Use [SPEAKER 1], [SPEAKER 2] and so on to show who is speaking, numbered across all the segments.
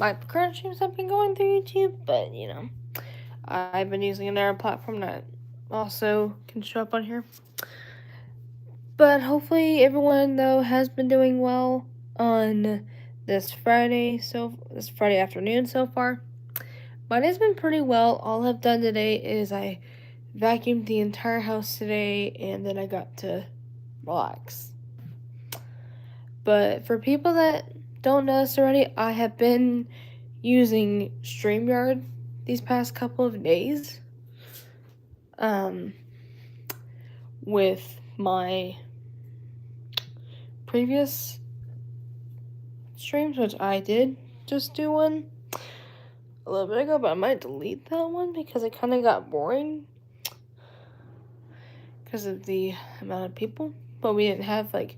[SPEAKER 1] my current streams have been going through YouTube, but you know, I've been using another platform that also can show up on here. But hopefully everyone though has been doing well on this Friday afternoon so far. Mine has been pretty well. All I've done today is I vacuumed the entire house today and then I got to relax. But for people that don't know this already, I have been using StreamYard these past couple of days. With my previous streams, which I did just do one a little bit ago, but I might delete that one because it kind of got boring because of the amount of people. But we didn't have like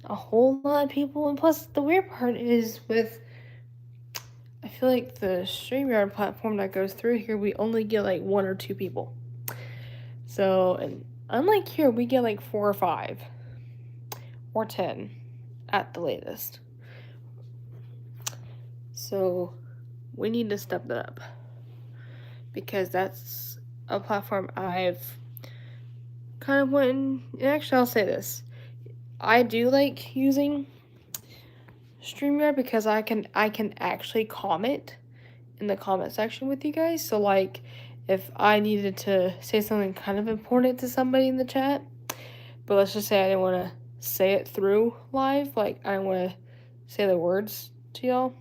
[SPEAKER 1] a whole lot of people, and plus the weird part is I feel like the StreamYard platform that goes through here, we only get like 1 or 2 people. So, and unlike here, we get like 4 or 5 or 10 at the latest. So we need to step that up because that's a platform I've kind of went. Actually, I'll say this: I do like using StreamYard because I can actually comment in the comment section with you guys. So like, if I needed to say something kind of important to somebody in the chat, but let's just say I didn't want to say it through live, like I didn't want to say the words to y'all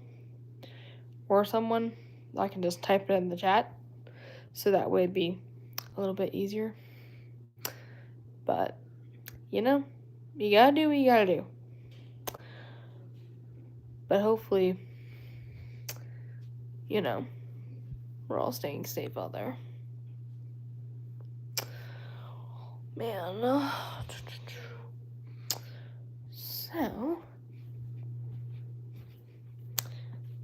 [SPEAKER 1] or someone, I can just type it in the chat, so that way it'd be a little bit easier. But you know, you gotta do what you gotta do. But hopefully, you know, we're all staying safe out there. Man, so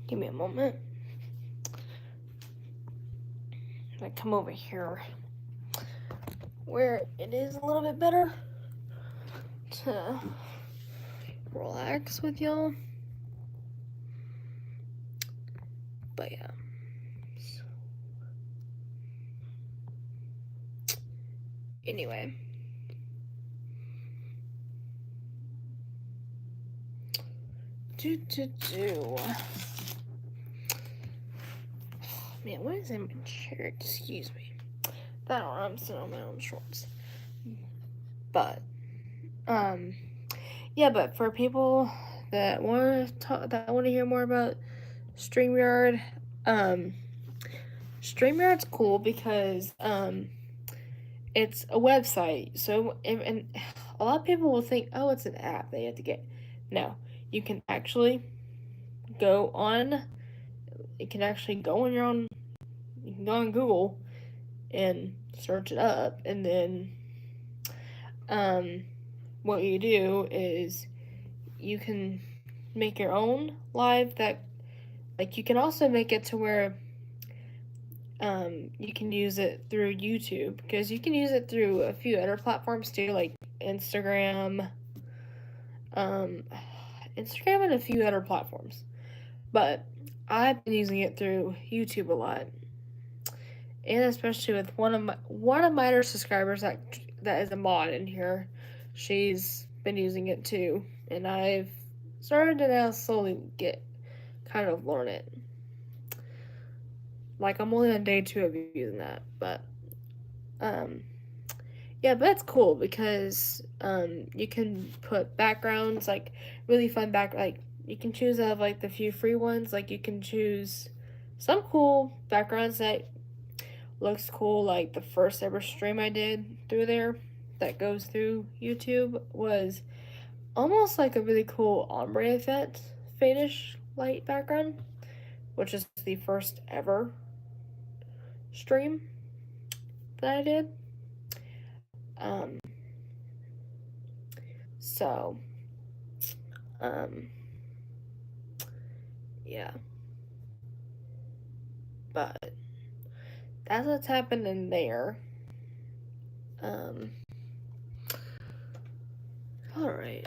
[SPEAKER 1] give me a moment. I come over here where it is a little bit better to relax with y'all. But yeah. Anyway. Man, what is in my chair? Excuse me. That or I'm sitting on my own shorts. But, yeah, but for people that want to hear more about StreamYard, StreamYard's cool because, it's a website. So, and a lot of people will think, oh, it's an app that you have to get. No, you can actually go on. You can actually go on your own. You can go on Google and search it up, and then, what you do is you can make your own live that, like, you can also make it to where you can use it through YouTube, because you can use it through a few other platforms too, like Instagram, Instagram and a few other platforms. But I've been using it through YouTube a lot, and especially with one of my other subscribers that is a mod in here. She's been using it too, and I've started to now slowly kind of learn it. Like, I'm only on day 2 of using that, but yeah, but that's cool because you can put backgrounds, like really fun like you can choose out of like the few free ones. Like, you can choose some cool backgrounds that looks cool. Like the first ever stream I did through there that goes through YouTube was almost like a really cool ombre effect, fadish light background, which is the first ever stream that I did. So, yeah. But that's what's happening there. Alright.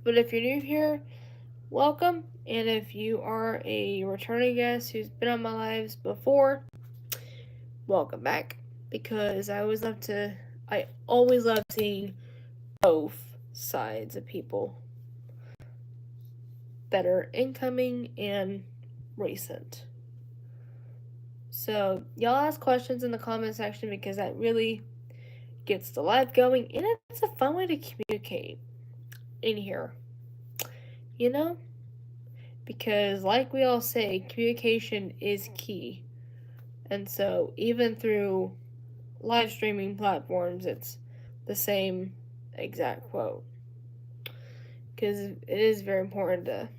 [SPEAKER 1] But if you're new here, welcome. And if you are a returning guest who's been on my lives before, welcome back. Because I always love seeing both sides of people that are incoming and recent. So y'all ask questions in the comment section because that really gets the live going, and it's a fun way to communicate in here. You know? Because like we all say, communication is key. And so even through live streaming platforms, it's the same exact quote. Because it is very important to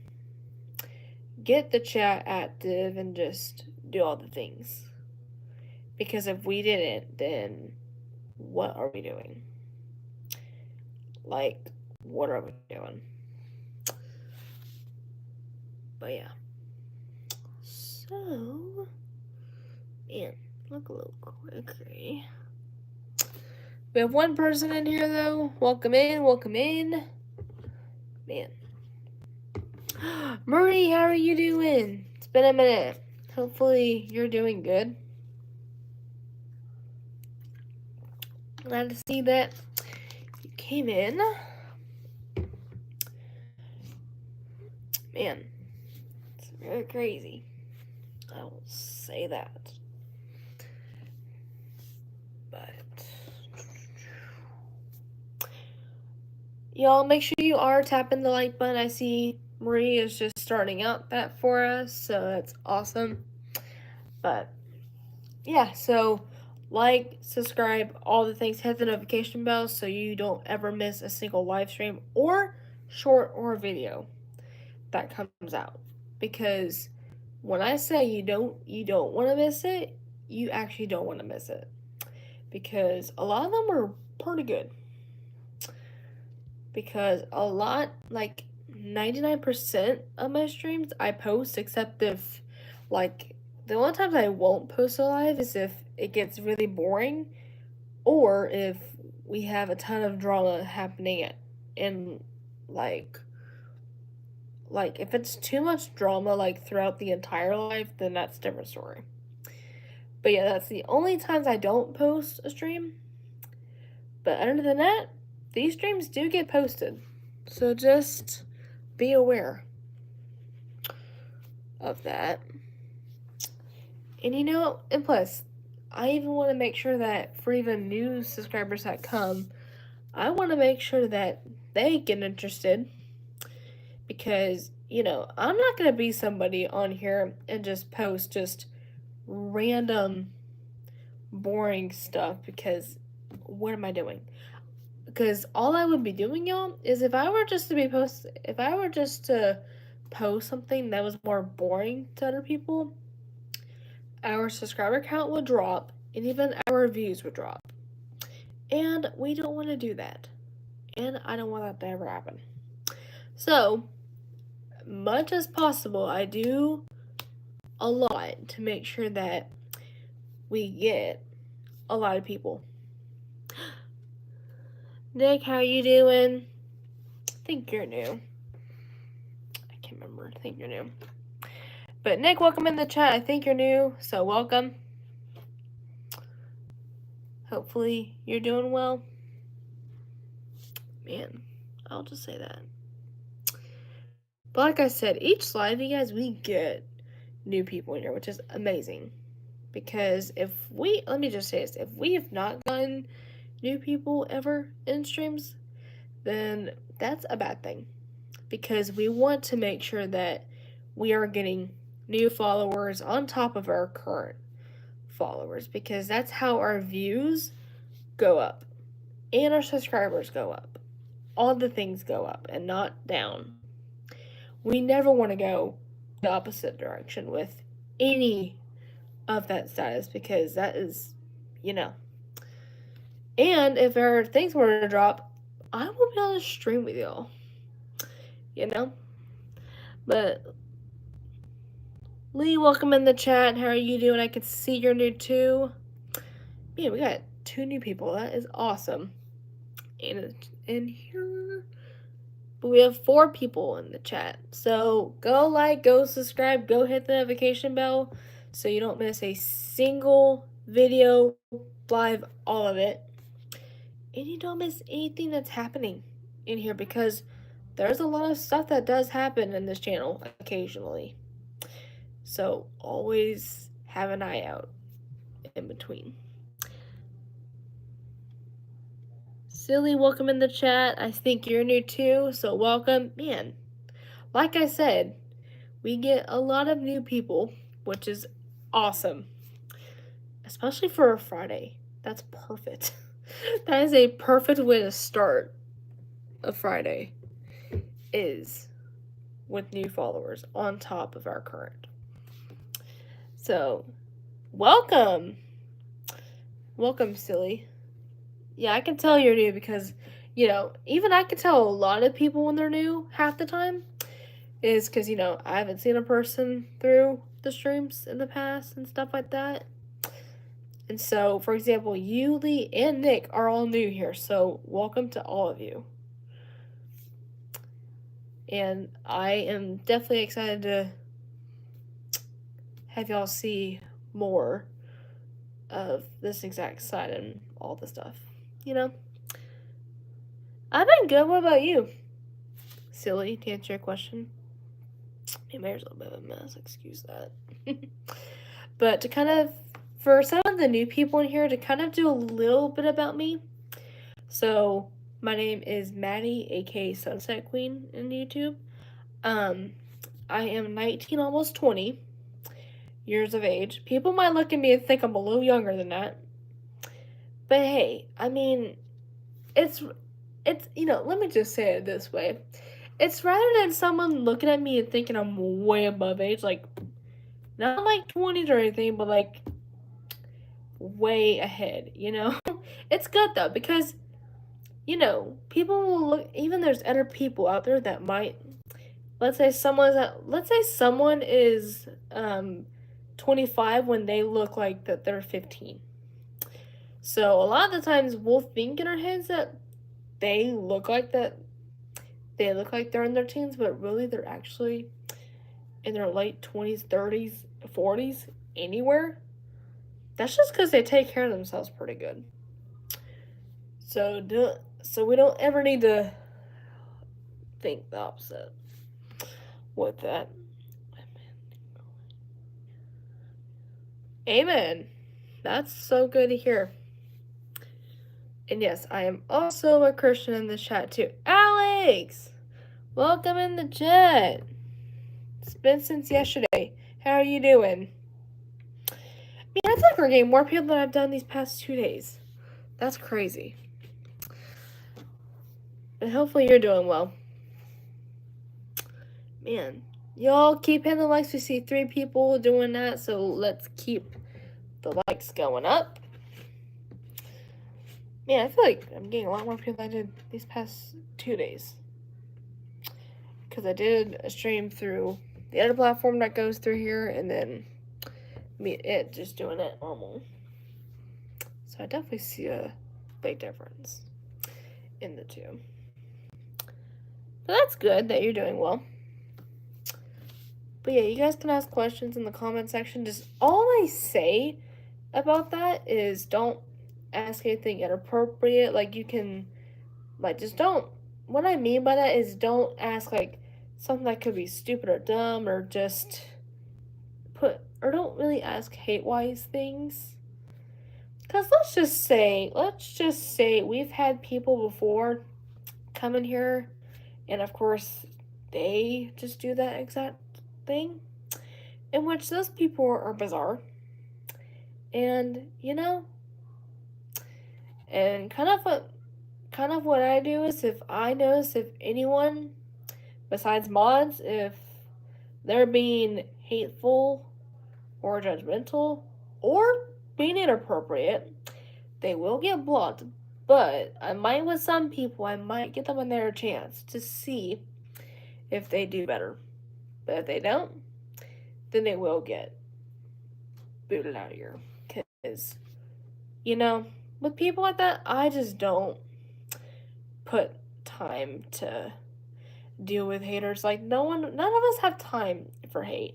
[SPEAKER 1] get the chat active and just do all the things. Because if we didn't, then what are we doing? Like, what are we doing? But yeah. So, man, look a little quicker. We have one person in here though. Welcome in, welcome in. Man. Marie, how are you doing? It's been a minute. Hopefully you're doing good. Glad to see that you came in. Man, it's very crazy. I will say that. But y'all make sure you are tapping the like button. I see Marie is just starting out that for us, so that's awesome. But yeah, so like, subscribe, all the things, hit the notification bell so you don't ever miss a single live stream or short or video that comes out. Because when I say you don't want to miss it, you actually don't want to miss it. Because a lot of them are pretty good. Because a lot, like 99% of my streams I post, except if, like, the only times I won't post a live is if it gets really boring or if we have a ton of drama happening in, like if it's too much drama, like, throughout the entire live, then that's a different story. But yeah, that's the only times I don't post a stream. But other than that, these streams do get posted. So just be aware of that. And and plus, I even want to make sure that for even new subscribers that come, I want to make sure that they get interested. Because, I'm not going to be somebody on here and just post just random boring stuff, because what am I doing? Because all I would be doing, y'all, is if I were just to post something that was more boring to other people, our subscriber count would drop and even our views would drop. And we don't want to do that. And I don't want that to ever happen. So, much as possible, I do a lot to make sure that we get a lot of people. Nick, how you doing? I think you're new. I can't remember. I think you're new. But Nick, welcome in the chat. I think you're new, so welcome. Hopefully you're doing well. Man, I'll just say that. But like I said, each live, you guys, we get new people in here, which is amazing. Because let me just say this, if we have not gotten new people ever in streams, then that's a bad thing. Because we want to make sure that we are getting new followers on top of our current followers, because that's how our views go up and our subscribers go up. All the things go up and not down. We never want to go the opposite direction with any of that status, because that is, and if our things were to drop, I will be on a stream with y'all, but Lee, welcome in the chat. How are you doing? I can see you're new too. Man, we got 2 new people. That is awesome. And here, but we have 4 people in the chat. So go like, go subscribe, go hit the notification bell so you don't miss a single video live, all of it. And you don't miss anything that's happening in here because there's a lot of stuff that does happen in this channel occasionally. So always have an eye out in between. Silly, welcome in the chat. I think you're new too, so welcome. Man, like I said, we get a lot of new people, which is awesome. Especially for a Friday. That's perfect. That is a perfect way to start a Friday, is with new followers on top of our current. So, welcome. Welcome, Silly. Yeah, I can tell you're new because, even I can tell a lot of people when they're new half the time is because, I haven't seen a person through the streams in the past and stuff like that. And so, for example, you, Lee, and Nick are all new here, so welcome to all of you. And I am definitely excited to have y'all see more of this exact side and all the stuff, I've been good. What about you? Silly, to answer your question. My hair's a little bit of a mess, excuse that. But to kind of, for some of the new people in here, to kind of do a little bit about me. So, my name is Maddie, aka Sunset Queen in YouTube. I am 19, almost 20 years of age. People might look at me and think I'm a little younger than that. But hey, I mean, it's let me just say it this way. It's rather than someone looking at me and thinking I'm way above age, like, not like 20s or anything, but like way ahead, It's good though, because, people will look, even there's other people out there that might, let's say someone is 25 when they look like that they're 15. So a lot of the times we'll think in our heads that they look like that, they look like they're in their teens, but really they're actually in their late 20s, 30s, 40s, anywhere. That's just because they take care of themselves pretty good. So we don't ever need to think the opposite with that. Amen. That's so good to hear. And yes, I am also a Christian in the chat too. Alex! Welcome in the chat. It's been since yesterday. How are you doing? I feel like we're getting more people than I've done these past 2 days. That's crazy. And hopefully you're doing well. Man, y'all keep hitting the likes. We see 3 people doing that, so let's keep the likes going up. Man, I feel like I'm getting a lot more people than I did these past 2 days. Because I did a stream through the other platform that goes through here, and then it just doing it normal. So I definitely see a big difference in the two. But that's good that you're doing well. But yeah, you guys can ask questions in the comment section. Just all I say about that is don't ask anything inappropriate. Like, you can, like, just don't. What I mean by that is don't ask, like, something that could be stupid or dumb, or just don't really ask hate-wise things. Because let's just say we've had people before come in here, and of course, they just do that exact thing, in which those people are bizarre. And, and kind of what I do is, if I notice if anyone besides mods, if they're being hateful or judgmental or being inappropriate, they will get blocked. But with some people, I might get them another chance to see if they do better. But if they don't, then they will get booted out of here. Because, with people like that, I just don't put time to deal with haters. Like, none of us have time for hate.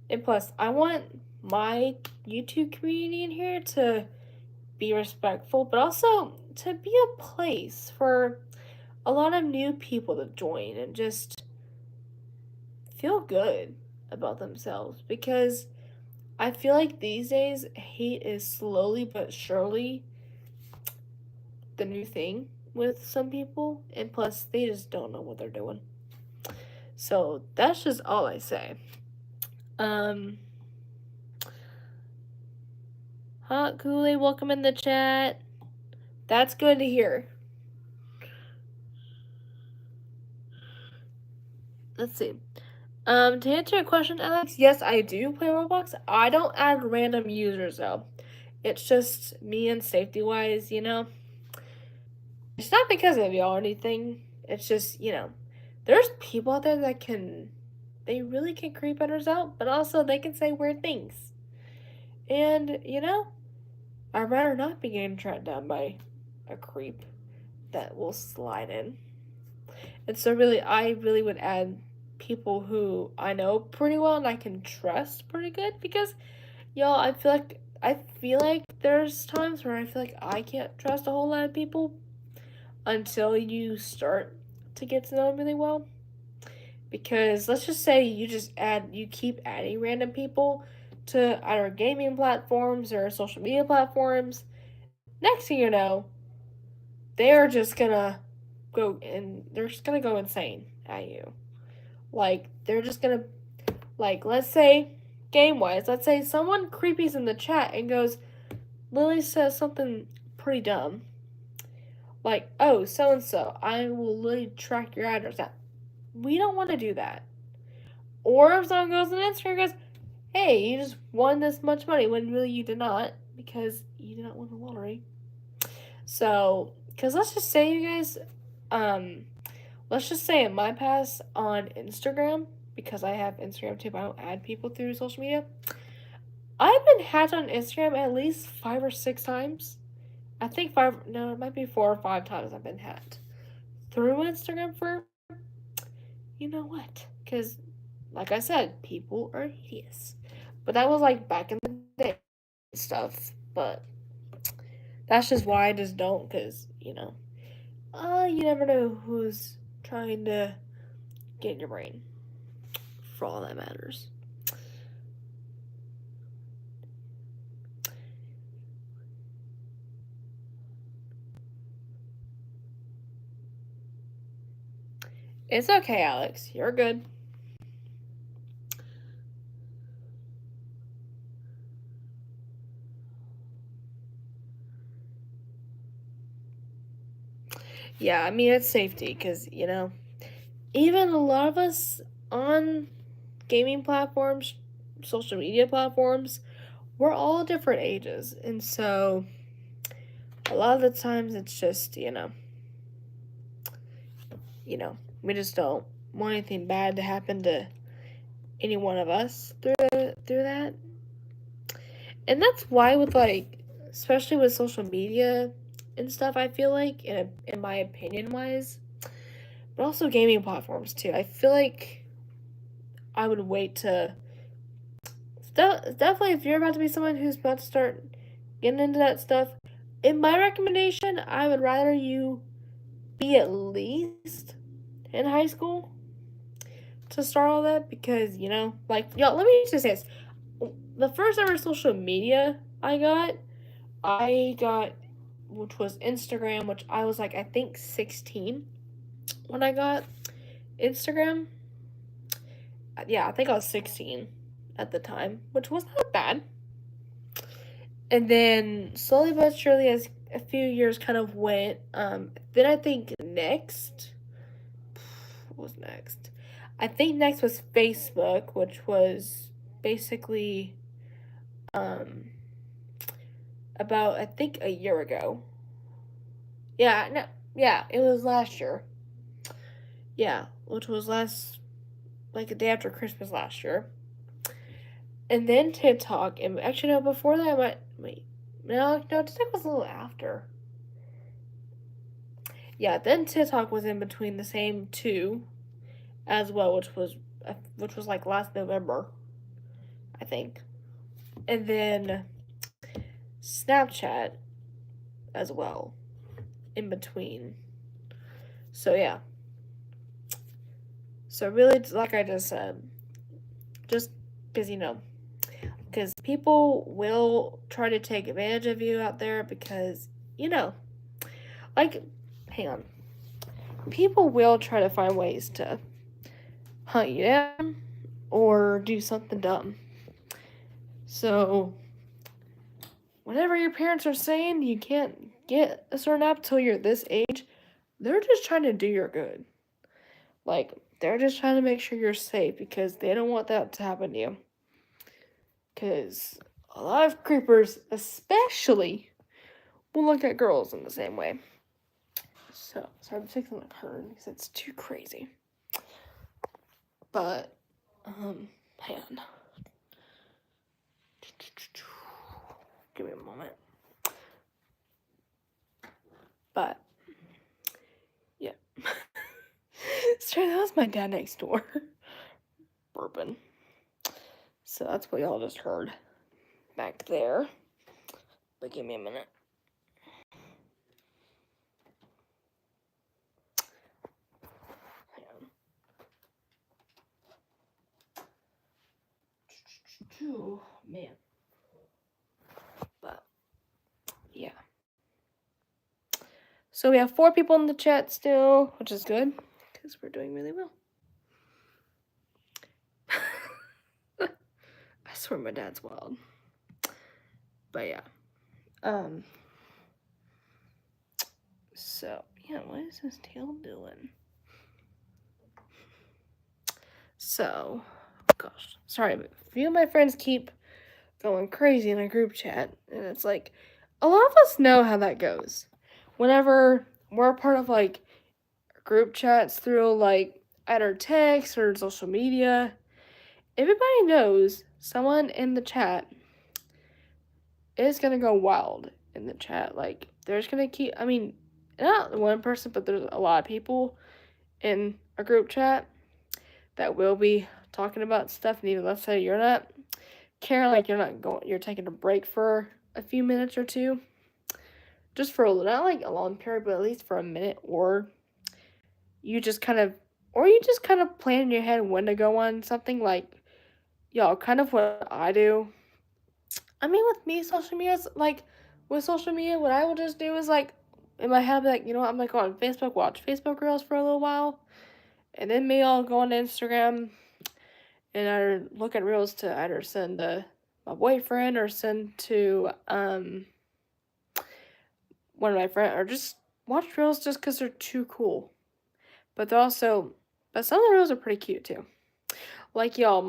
[SPEAKER 1] And plus, I want my YouTube community in here to be respectful, but also to be a place for a lot of new people to join and just feel good about themselves, because I feel like these days hate is slowly but surely the new thing with some people, and plus they just don't know what they're doing. So that's just all I say. Um Kool-Aid, welcome in the chat. That's good to hear. Let's see. To answer your question, Alex, yes, I do play Roblox. I don't add random users though. It's just me and safety wise, you know. It's not because of y'all or anything. It's just, you know, there's people out there that they really can creep others out, but also they can say weird things. And, you know, I'd rather not be getting tracked down by a creep that will slide in. And so, really, I really would add people who I know pretty well and I can trust pretty good, because, y'all, I feel like there's times where I feel like I can't trust a whole lot of people until you start to get to know them really well. Because let's just say you keep adding random people to either gaming platforms or social media platforms. Next thing you know, they're just gonna they're just gonna go insane at you. Like, they're just gonna, like, let's say, game wise, let's say someone creepy's in the chat and goes, Lily says something pretty dumb. Like, oh, so and so, I will literally track your address down. We don't want to do that. Or if someone goes on Instagram and goes, hey, you just won this much money when really you did not, because you did not win the lottery. So, because let's just say, you guys, let's just say in my past on Instagram, because I have Instagram too, but I don't add people through social media. I've been hacked on Instagram at least 5 or 6 times. I think no, it might be 4 or 5 times I've been hacked through Instagram for, you know what? Because, like I said, people are hideous. But that was like back in the day stuff. But that's just why I just don't, because, you never know who's trying to get in your brain, for all that matters. It's okay, Alex. You're good. Yeah, I mean, it's safety, because, even a lot of us on gaming platforms, social media platforms, we're all different ages. And so, a lot of the times it's just, we just don't want anything bad to happen to any one of us through that. And that's why, with, like, especially with social media and stuff, I feel like, in my opinion wise, but also gaming platforms too, I feel like I would wait to definitely, if you're about to be someone who's about to start getting into that stuff, in my recommendation, I would rather you be at least in high school to start all that, because, like, y'all, let me just say this. The first ever social media I got, which was Instagram, which I was, like, I think 16 when I got Instagram. Yeah, I think I was 16 at the time, which was not bad. And then slowly but surely, as a few years kind of went, then I think next, what was next? I think next was Facebook, which was basically um, about, I think, a year ago. Yeah, no, yeah, it was last year. Yeah, which was like a day after Christmas last year. And then TikTok, and actually, no, before that, no, TikTok was a little after. Yeah, then TikTok was in between the same two. as well, which was like last November, I think. And then Snapchat as well in between. So yeah. So really, like I just said, just because because people will try to take advantage of you out there because like, hang on, people will try to find ways to hunt you down or do something dumb. So whatever your parents are saying, you can't get a certain app till you're this age. They're just trying to do your good. Like, they're just trying to make sure you're safe because they don't want that to happen to you. Because a lot of creepers, especially, will look at girls in the same way. So, sorry, I'm fixing the curtain because it's too crazy. But, hang on. Give me a moment. But, yeah. Sorry, that was my dad next door. Burping. So that's what y'all just heard back there. But give me a minute. Oh, man. But, yeah. So we have 4 people in the chat still, which is good, because we're doing really well. I swear my dad's wild. But yeah. So, yeah, what is this tail doing? So, gosh, sorry, but a few of my friends keep going crazy in a group chat, and it's like, a lot of us know how that goes. Whenever we're part of, like, group chats through, like, either text or social media, everybody knows someone in the chat is gonna go wild in the chat. Like, there's gonna keep, I mean, not one person, but there's a lot of people in a group chat that will be talking about stuff, and even let's say you're not caring, like you're taking a break for a few minutes or two, just for not like a long period, but at least for a minute, or you just kind of plan in your head when to go on something, like, y'all, kind of what I do. I mean, with me, social media is like, with social media, what I will just do is, like, in my head, like, what, I'm gonna go on Facebook, watch Facebook Reels for a little while, and then maybe I'll go on Instagram and I look at Reels to either send to my boyfriend or send to one of my friends, or just watch Reels just because they're too cool. But some of the Reels are pretty cute too. Like, y'all,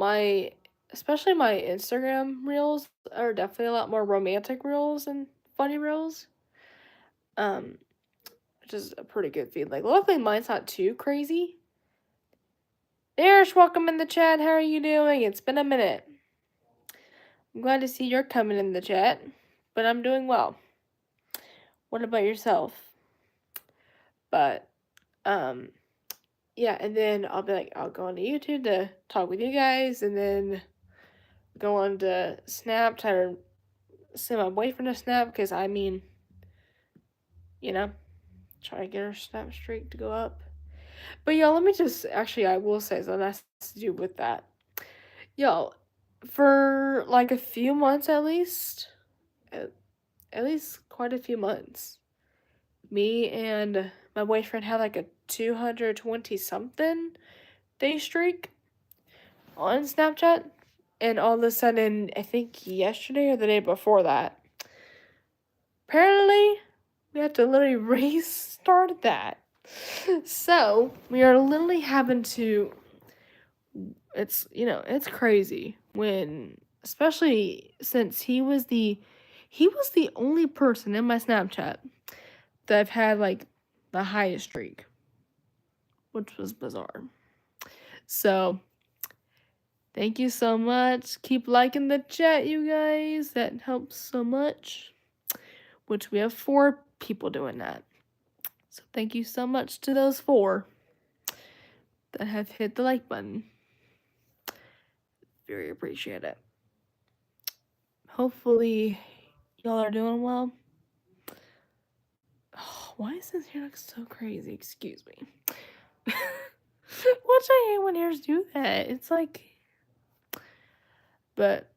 [SPEAKER 1] especially my Instagram Reels are definitely a lot more romantic Reels and funny Reels. Which is a pretty good feed. Like, luckily mine's not too crazy. There's welcome in the chat. How are you doing? It's been a minute. I'm glad to see you're coming in the chat, but I'm doing well. What about yourself? But, yeah, and then I'll go on to YouTube to talk with you guys, and then go on to Snap, try to send my boyfriend a Snap, because, I mean, try to get our Snap streak to go up. But, y'all, let me just, actually, I will say something that has to do with that. Y'all, for, like, a few months at least quite a few months, me and my boyfriend had, like, a 220-something day streak on Snapchat, and all of a sudden, I think yesterday or the day before that, apparently, we had to literally restart that. So, we are literally having to, it's crazy when, especially since he was the only person in my Snapchat that I've had, like, the highest streak, which was bizarre. So, thank you so much. Keep liking the chat, you guys. That helps so much. Which we have 4 people doing that. So thank you so much to those 4. that have hit the like button. Very appreciate it. Hopefully, y'all are doing well. Oh, why is this hair look so crazy? Excuse me. Which I hate when hairs do that. It's like, but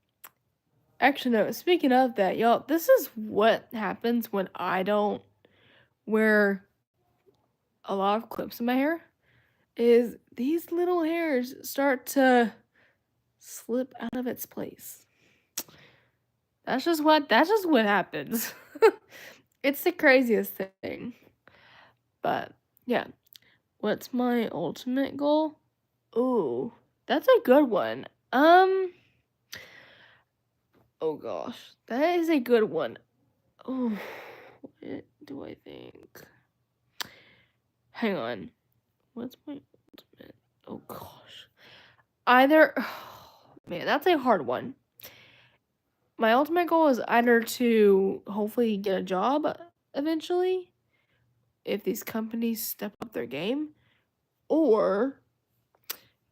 [SPEAKER 1] actually, no. Speaking of that, y'all, this is what happens when I don't wear a lot of clips in my hair. Is these little hairs start to slip out of its place. That's just what happens. It's the craziest thing. But yeah, what's my ultimate goal? Ooh, that's a good one. Oh gosh, that is a good one. Oh, what do I think? Hang on. What's my ultimate? Oh gosh. Either, man, that's a hard one. My ultimate goal is either to hopefully get a job eventually, if these companies step up their game, or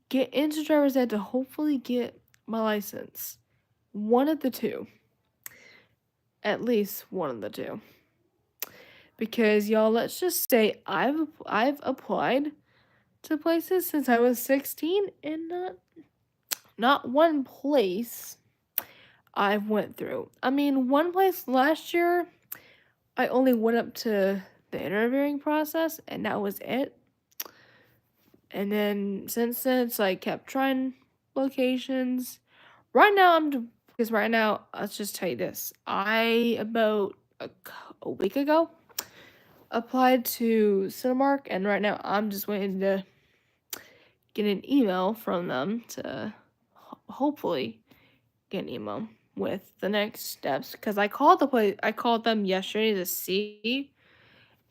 [SPEAKER 1] get into driver's ed to hopefully get my license. One of the two. At least one of the two. Because y'all, let's just say I've applied to places since I was 16 and not one place I've went through. I mean, one place last year I only went up to the interviewing process and that was it. And then since then it's like kept trying locations. Right now because right now, let's just tell you this. I about a week ago applied to Cinemark and right now I'm just waiting to get an email from them to hopefully get an email with the next steps because I called them yesterday to see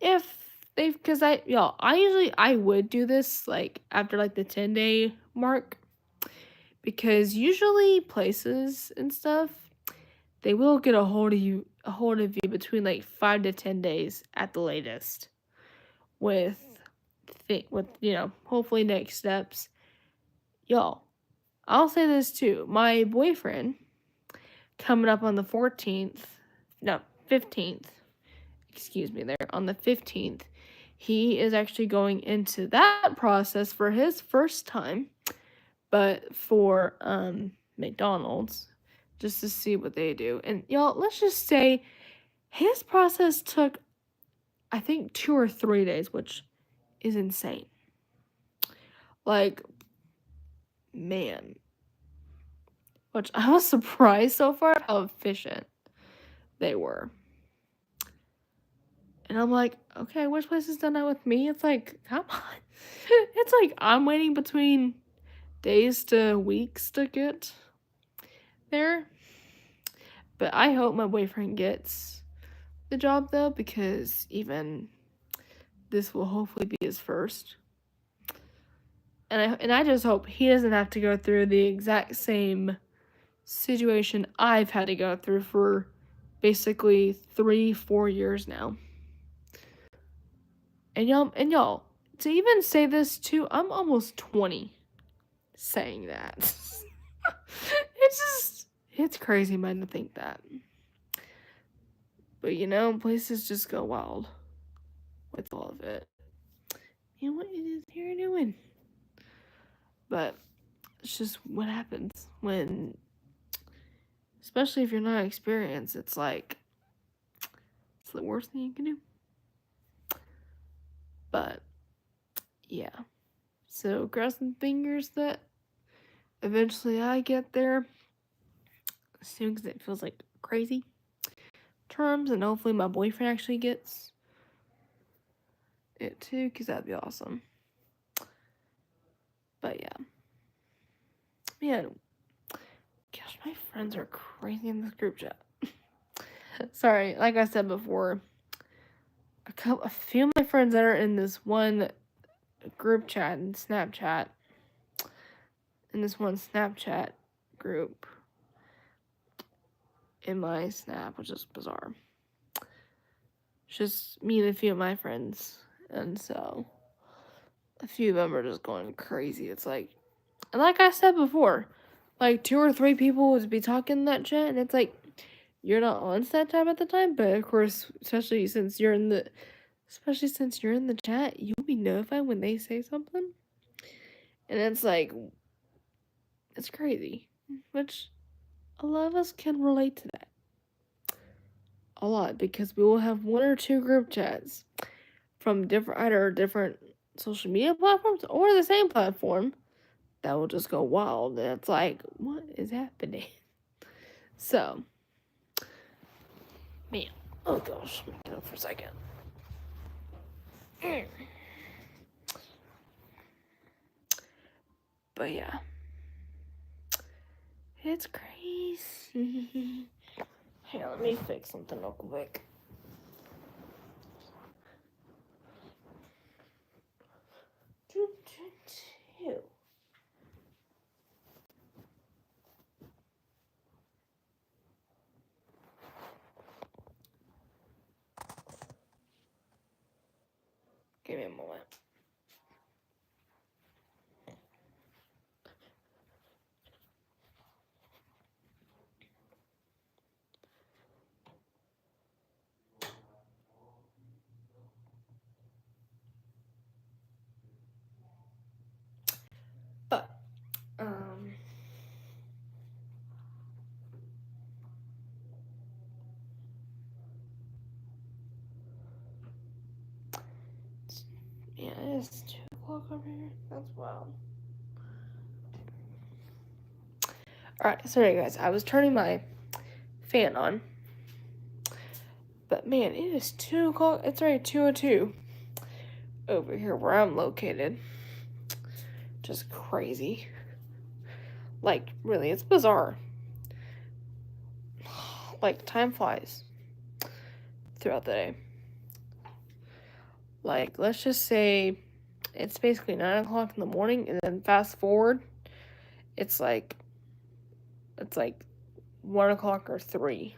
[SPEAKER 1] if they've because I would do this like after like the 10-day mark because usually places and stuff they will get a hold of you between like 5 to 10 days at the latest with hopefully next steps. Y'all, I'll say this too. My boyfriend coming up on the 15th, excuse me there, on the 15th, he is actually going into that process for his first time, but for McDonald's, just to see what they do. And y'all, let's just say his process took, I think, 2 or 3 days, which is insane. Like, man. Which I was surprised so far how efficient they were. And I'm like, okay, which place has done that with me? It's like, come on. It's like I'm waiting between days to weeks to get there. But I hope my boyfriend gets the job though, because even this will hopefully be his first. And I just hope he doesn't have to go through the exact same situation I've had to go through for basically 3-4 years now. And y'all, to even say this too, I'm almost 20 saying that. It's crazy, man, to think that. But places just go wild with all of it. What is here doing? But it's just what happens when, especially if you're not experienced, it's like, it's the worst thing you can do. But, yeah. So, crossing fingers that eventually I get there soon because it feels like crazy terms, and hopefully my boyfriend actually gets it too because that'd be awesome. But yeah. Man, gosh, my friends are crazy in this group chat. Sorry, like I said before, a few of my friends that are in this one group chat and Snapchat, in this one Snapchat group in my Snap, which is bizarre. It's just me and a few of my friends, and so a few of them are just going crazy. It's like, and like I said before, like 2 or 3 people would be talking in that chat, and it's like, you're not on that tab at the time, but of course, especially since you're in the chat, you'll be notified when they say something. And it's like, it's crazy. Which a lot of us can relate to that. A lot, because we will have 1 or 2 group chats from either different social media platforms or the same platform that will just go wild. And it's like, what is happening? So, man. Oh gosh, let me get up for a second. But yeah. It's crazy. Hang on, let me fix something real quick. Two. Give me a moment. But, yeah, it's 2 o'clock over here. That's wild. Alright, sorry guys, I was turning my fan on. But man, it is 2 o'clock. It's already 2:02 over here where I'm located. Just crazy. Like, really, it's bizarre. Like, time flies throughout the day. Like, let's just say it's basically 9 o'clock in the morning, and then fast forward, it's like 1 o'clock or 3.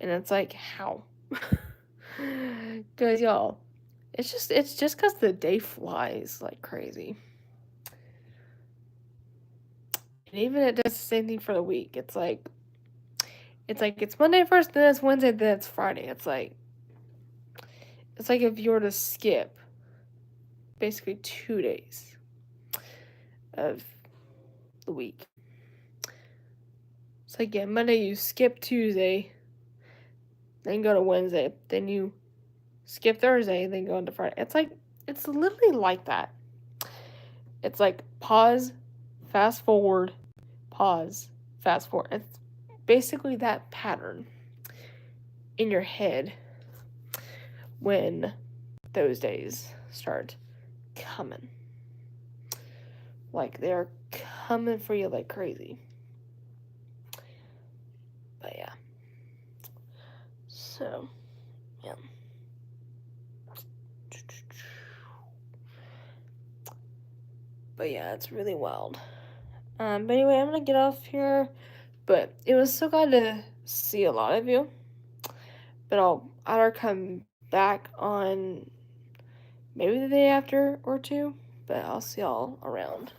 [SPEAKER 1] And it's like, how? Because, y'all, it's just because the day flies like crazy. And even it does the same thing for the week. It's like it's Monday first, then it's Wednesday, then it's Friday. It's like if you were to skip basically 2 days of the week. It's like, yeah, Monday you skip Tuesday, then go to Wednesday, then you skip Thursday, then go into Friday. It's literally like that. It's like pause, fast forward, pause, fast forward. It's basically that pattern in your head when those days start coming. Like, they're coming for you like crazy. But yeah. So, yeah. But yeah, it's really wild. But anyway, I'm gonna get off here. But it was so glad to see a lot of you. But I'll either come back on maybe the day after or 2. But I'll see y'all around.